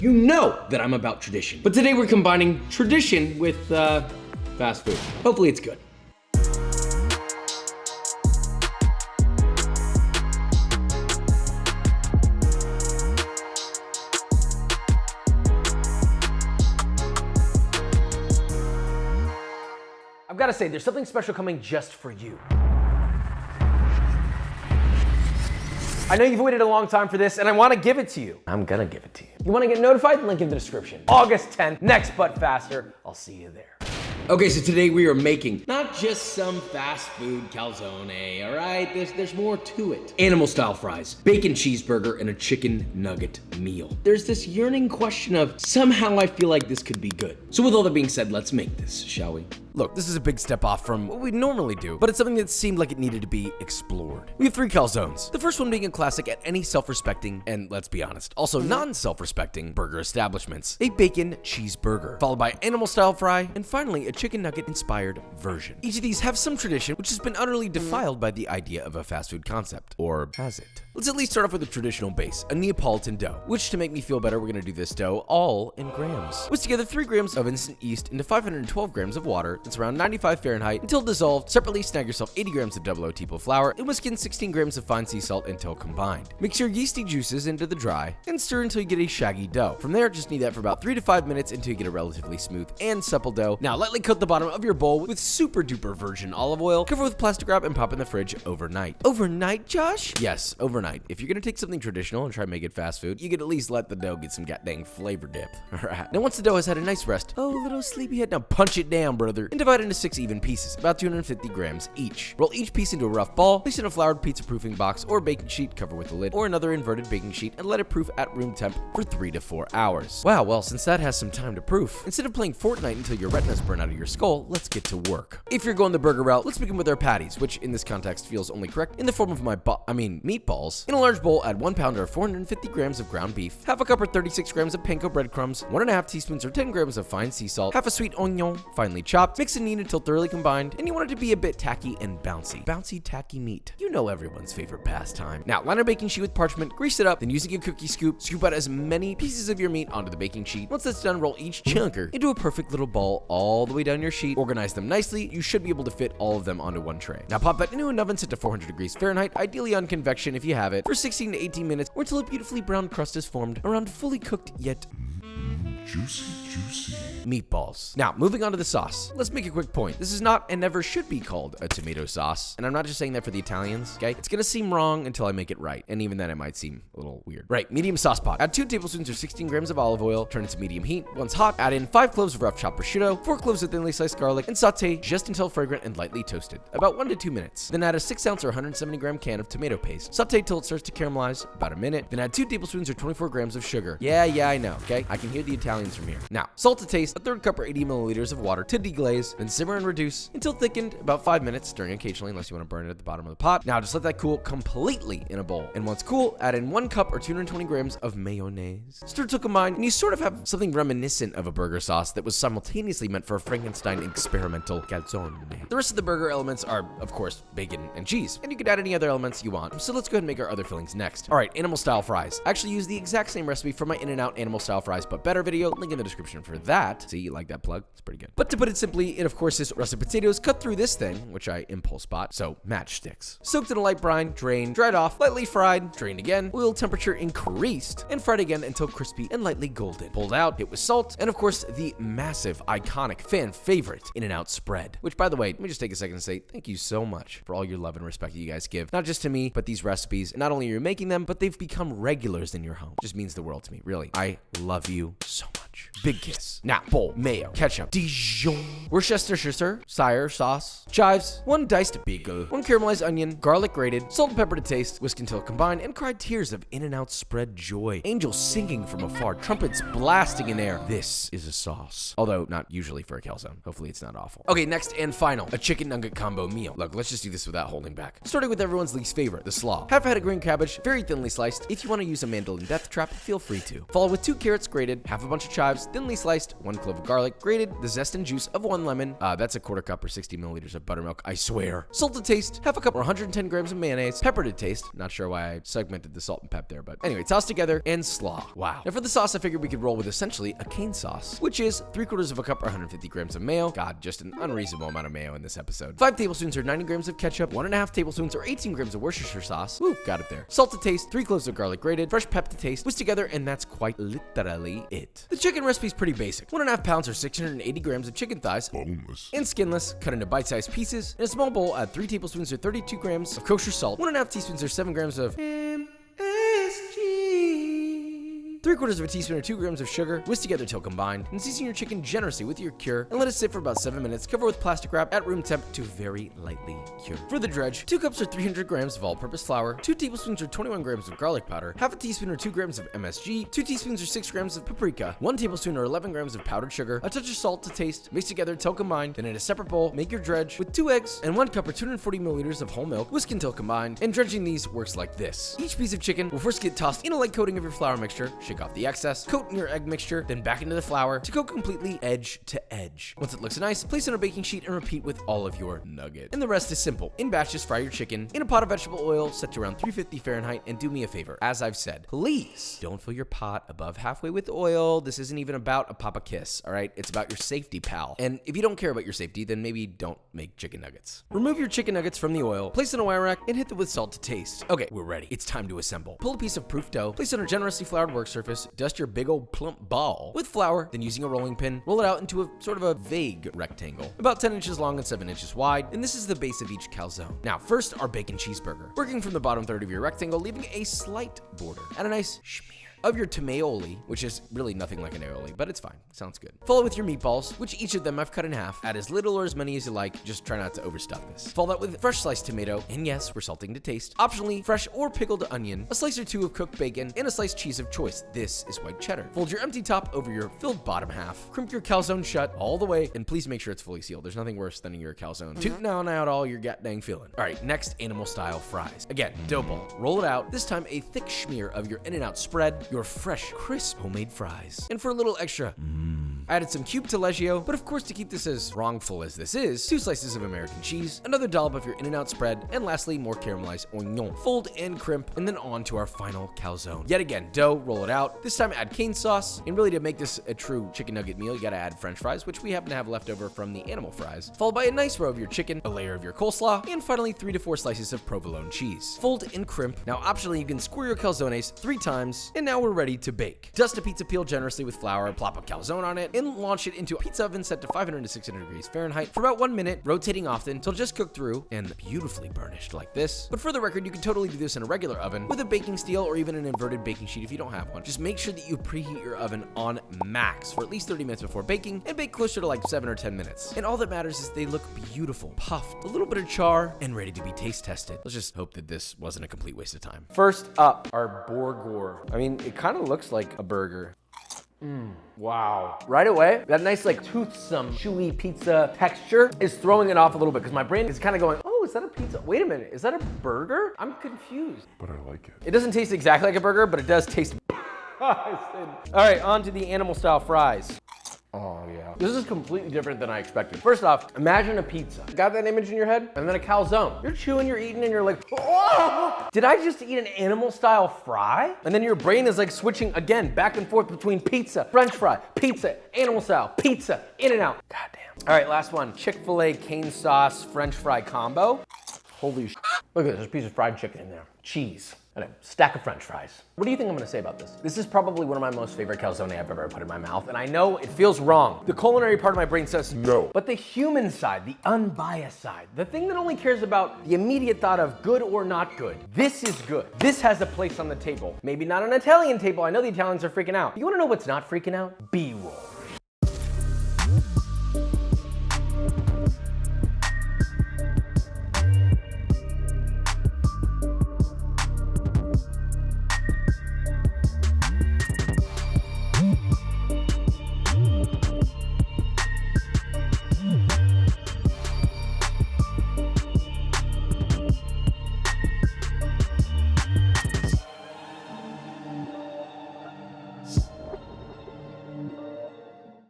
You know that I'm about tradition. But today we're combining tradition with fast food. Hopefully it's good. I've got to say, there's something special coming just for you. I know you've waited a long time for this, and I want to give it to you. I'm gonna give it to you. You want to get notified? Link in the description. August 10th, next But Faster. I'll see you there. Okay, so today we are making not just some fast food calzone, all right? There's more to it. Animal style fries, bacon cheeseburger, and a chicken nugget meal. There's this yearning question of somehow I feel like this could be good. So with all that being said, let's make this, shall we? Look, this is a big step off from what we normally do, but it's something that seemed like it needed to be explored. We have 3 calzones. The first one being a classic at any self-respecting, and let's be honest, also non-self-respecting burger establishments. A bacon cheeseburger, followed by animal style fry, and finally a chicken nugget inspired version. Each of these have some tradition, which has been utterly defiled by the idea of a fast food concept. Or has it? Let's at least start off with a traditional base, a Neapolitan dough, which to make me feel better, we're gonna do this dough all in grams. Whisk together 3 grams of instant yeast into 512 grams of water. That's around 95 Fahrenheit until dissolved. Separately, snag yourself 80 grams of double O-tipo flour and whisk in 16 grams of fine sea salt until combined. Mix your yeasty juices into the dry and stir until you get a shaggy dough. From there, just knead that for about 3 to 5 minutes until you get a relatively smooth and supple dough. Now, lightly coat the bottom of your bowl with super duper virgin olive oil, cover with plastic wrap, and pop in the fridge overnight. Overnight, Josh? Yes, overnight. If you're gonna take something traditional and try to make it fast food, you could at least let the dough get some goddamn flavor dip. Alright. Now, once the dough has had a nice rest, oh, little sleepyhead, now punch it down, brother, and divide it into 6 even pieces, about 250 grams each. Roll each piece into a rough ball, place in a floured pizza proofing box or baking sheet, cover with a lid or another inverted baking sheet, and let it proof at room temp for 3 to 4 hours. Wow, well, since that has some time to proof, instead of playing Fortnite until your retinas burn out of your skull, let's get to work. If you're going the burger route, let's begin with our patties, which in this context feels only correct in the form of my meatballs. In a large bowl, add 1 pounder or 450 grams of ground beef, half a cup or 36 grams of panko breadcrumbs, 1.5 teaspoons or 10 grams of fine sea salt, half a sweet onion, finely chopped. Mix and knead until thoroughly combined, and you want it to be a bit tacky and bouncy. Bouncy, tacky meat. You know everyone's favorite pastime. Now, line a baking sheet with parchment, grease it up, then using a cookie scoop, scoop out as many pieces of your meat onto the baking sheet. Once that's done, roll each chunker into a perfect little ball all the way down your sheet. Organize them nicely. You should be able to fit all of them onto one tray. Now, pop that into an oven set to 400 degrees Fahrenheit, ideally on convection if you have it, for 16 to 18 minutes, or until a beautifully brown crust is formed around fully cooked yet juicy meatballs. Now, moving on to the sauce. Let's make a quick point. This is not and never should be called a tomato sauce. And I'm not just saying that for the Italians, okay? It's gonna seem wrong until I make it right. And even then, it might seem a little weird. Right, medium sauce pot. Add 2 tablespoons or 16 grams of olive oil. Turn it to medium heat. Once hot, add in 5 cloves of rough chopped prosciutto, 4 cloves of thinly sliced garlic, and saute just until fragrant and lightly toasted. About 1 to 2 minutes. Then add a 6 ounce or 170 gram can of tomato paste. Saute till it starts to caramelize, about a minute. Then add 2 tablespoons or 24 grams of sugar. Yeah, I know, okay? I can hear the Italians from here. Now, salt to taste, a 1/3 cup or 80 milliliters of water to deglaze, then simmer and reduce until thickened, about 5 minutes, stirring occasionally unless you want to burn it at the bottom of the pot. Now just let that cool completely in a bowl. And once cool, add in 1 cup or 220 grams of mayonnaise. Stir till combined, and you sort of have something reminiscent of a burger sauce that was simultaneously meant for a Frankenstein experimental calzone. The rest of the burger elements are, of course, bacon and cheese, and you could add any other elements you want. So let's go ahead and make our other fillings next. All right, animal style fries. I actually use the exact same recipe from my In-N-Out animal style fries but better video, link in the description for that. See, you like that plug? It's pretty good. But to put it simply, it of course is russet potatoes cut through this thing, which I impulse bought, so matchsticks. Soaked in a light brine, drained, dried off, lightly fried, drained again, oil temperature increased, and fried again until crispy and lightly golden. Pulled out, hit with salt, and of course the massive, iconic, fan favorite In-N-Out spread. Which, by the way, let me just take a second to say thank you so much for all your love and respect that you guys give, not just to me, but these recipes. And not only are you making them, but they've become regulars in your home. It just means the world to me, really. I love you so much. Big kiss. Now, bowl, mayo, ketchup, Dijon, Worcestershire, sire sauce, chives, 1 diced bagel, 1 caramelized onion, garlic grated, salt and pepper to taste, whisk until combined, and cried tears of In-N-Out spread joy. Angels singing from afar, trumpets blasting in air. This is a sauce. Although, not usually for a calzone. Hopefully it's not awful. Okay, next and final, a chicken nugget combo meal. Look, let's just do this without holding back. Starting with everyone's least favorite, the slaw. Half a head of green cabbage, very thinly sliced. If you want to use a mandolin death trap, feel free to. Follow with 2 carrots grated, half a bunch of chopped chives, thinly sliced, 1 clove of garlic, grated, the zest and juice of 1 lemon. That's a 1/4 cup or 60 milliliters of buttermilk, I swear. Salt to taste, 1/2 cup or 110 grams of mayonnaise, pepper to taste. Not sure why I segmented the salt and pep there, but anyway, toss together and slaw. Wow. Now for the sauce, I figured we could roll with essentially a cane sauce, which is 3/4 cup or 150 grams of mayo. God, just an unreasonable amount of mayo in this episode. 5 tablespoons or 90 grams of ketchup, 1.5 tablespoons or 18 grams of Worcestershire sauce. Woo, got it there. Salt to taste, 3 cloves of garlic grated, fresh pep to taste, whisk together, and that's quite literally it. The chicken recipe is pretty basic. 1.5 pounds or 680 grams of chicken thighs, boneless and skinless, cut into bite-sized pieces. In a small bowl, add 3 tablespoons or 32 grams of kosher salt, 1.5 teaspoons or 7 grams of MSG, 3/4 teaspoon or 2 grams of sugar, whisk together till combined, and season your chicken generously with your cure, and let it sit for about 7 minutes. Cover with plastic wrap at room temp to very lightly cure. For the dredge, 2 cups or 300 grams of all-purpose flour, 2 tablespoons or 21 grams of garlic powder, 1/2 teaspoon or 2 grams of MSG, 2 teaspoons or 6 grams of paprika, 1 tablespoon or 11 grams of powdered sugar, a touch of salt to taste, mix together till combined. Then in a separate bowl, make your dredge with 2 eggs and 1 cup or 240 milliliters of whole milk, whisk until combined, and dredging these works like this. Each piece of chicken will first get tossed in a light coating of your flour mixture, shake off the excess, coat in your egg mixture, then back into the flour to coat completely edge to edge. Once it looks nice, place on a baking sheet and repeat with all of your nugget. And the rest is simple. In batches, fry your chicken in a pot of vegetable oil set to around 350 Fahrenheit, and do me a favor, as I've said, please don't fill your pot above halfway with oil. This isn't even about a Papa Kiss, all right? It's about your safety, pal. And if you don't care about your safety, then maybe don't make chicken nuggets. Remove your chicken nuggets from the oil, place in a wire rack, and hit them with salt to taste. Okay, we're ready. It's time to assemble. Pull a piece of proof dough, place it on a generously floured work surface, dust your big old plump ball with flour, then using a rolling pin, roll it out into a sort of a vague rectangle, about 10 inches long and 7 inches wide, and this is the base of each calzone. Now, first, our bacon cheeseburger. Working from the bottom third of your rectangle, leaving a slight border, and a nice schmear of your tomaioli, which is really nothing like an aioli, but it's fine. Sounds good. Follow with your meatballs, which each of them I've cut in half. Add as little or as many as you like. Just try not to overstuff this. Follow that with fresh sliced tomato, and yes, we're salting to taste. Optionally, fresh or pickled onion, a slice or 2 of cooked bacon, and a sliced cheese of choice. This is white cheddar. Fold your empty top over your filled bottom half. Crimp your calzone shut all the way, and please make sure it's fully sealed. There's nothing worse than your calzone tooting out all your god dang feeling. All right, next, animal style fries. Again, dough ball. Roll it out. This time, a thick schmear of your In-N-Out spread, your fresh, crisp homemade fries. And for a little extra I added some cubed taleggio, but of course, to keep this as wrongful as this is, 2 slices of American cheese, another dollop of your In-N-Out spread, and lastly, more caramelized oignon. Fold and crimp, and then on to our final calzone. Yet again, dough, roll it out. This time add cane sauce, and really to make this a true chicken nugget meal, you gotta add french fries, which we happen to have left over from the animal fries, followed by a nice row of your chicken, a layer of your coleslaw, and finally 3 to 4 slices of provolone cheese. Fold and crimp. Now optionally, you can square your calzones 3 times, and now we're ready to bake. Dust a pizza peel generously with flour, plop a calzone on it, and launch it into a pizza oven set to 500 to 600 degrees Fahrenheit for about 1 minute, rotating often till just cooked through and beautifully burnished like this. But for the record, you can totally do this in a regular oven with a baking steel or even an inverted baking sheet if you don't have one. Just make sure that you preheat your oven on max for at least 30 minutes before baking and bake closer to like 7 or 10 minutes. And all that matters is they look beautiful, puffed, a little bit of char, and ready to be taste tested. Let's just hope that this wasn't a complete waste of time. First up, our burger. I mean, it kind of looks like a burger. Wow. Right away, that nice like toothsome, chewy pizza texture is throwing it off a little bit because my brain is kind of going, oh, is that a pizza? Wait a minute, is that a burger? I'm confused. But I like it. It doesn't taste exactly like a burger, but it does taste. All right, on to the animal style fries. Oh yeah. This is completely different than I expected. First off, imagine a pizza. Got that image in your head? And then a calzone. You're chewing, you're eating, and you're like, oh! Did I just eat an animal style fry? And then your brain is like switching again, back and forth between pizza, French fry, pizza, animal style, pizza, In-N-Out. Goddamn. All right, last one. Chick-fil-A cane sauce French fry combo. Holy sh**. Look at this, there's a piece of fried chicken in there. Cheese. And a stack of French fries. What do you think I'm gonna say about this? This is probably one of my most favorite calzone I've ever put in my mouth, and I know it feels wrong. The culinary part of my brain says no. But the human side, the unbiased side, the thing that only cares about the immediate thought of good or not good, this is good. This has a place on the table. Maybe not an Italian table, I know the Italians are freaking out. You wanna know what's not freaking out? B-roll.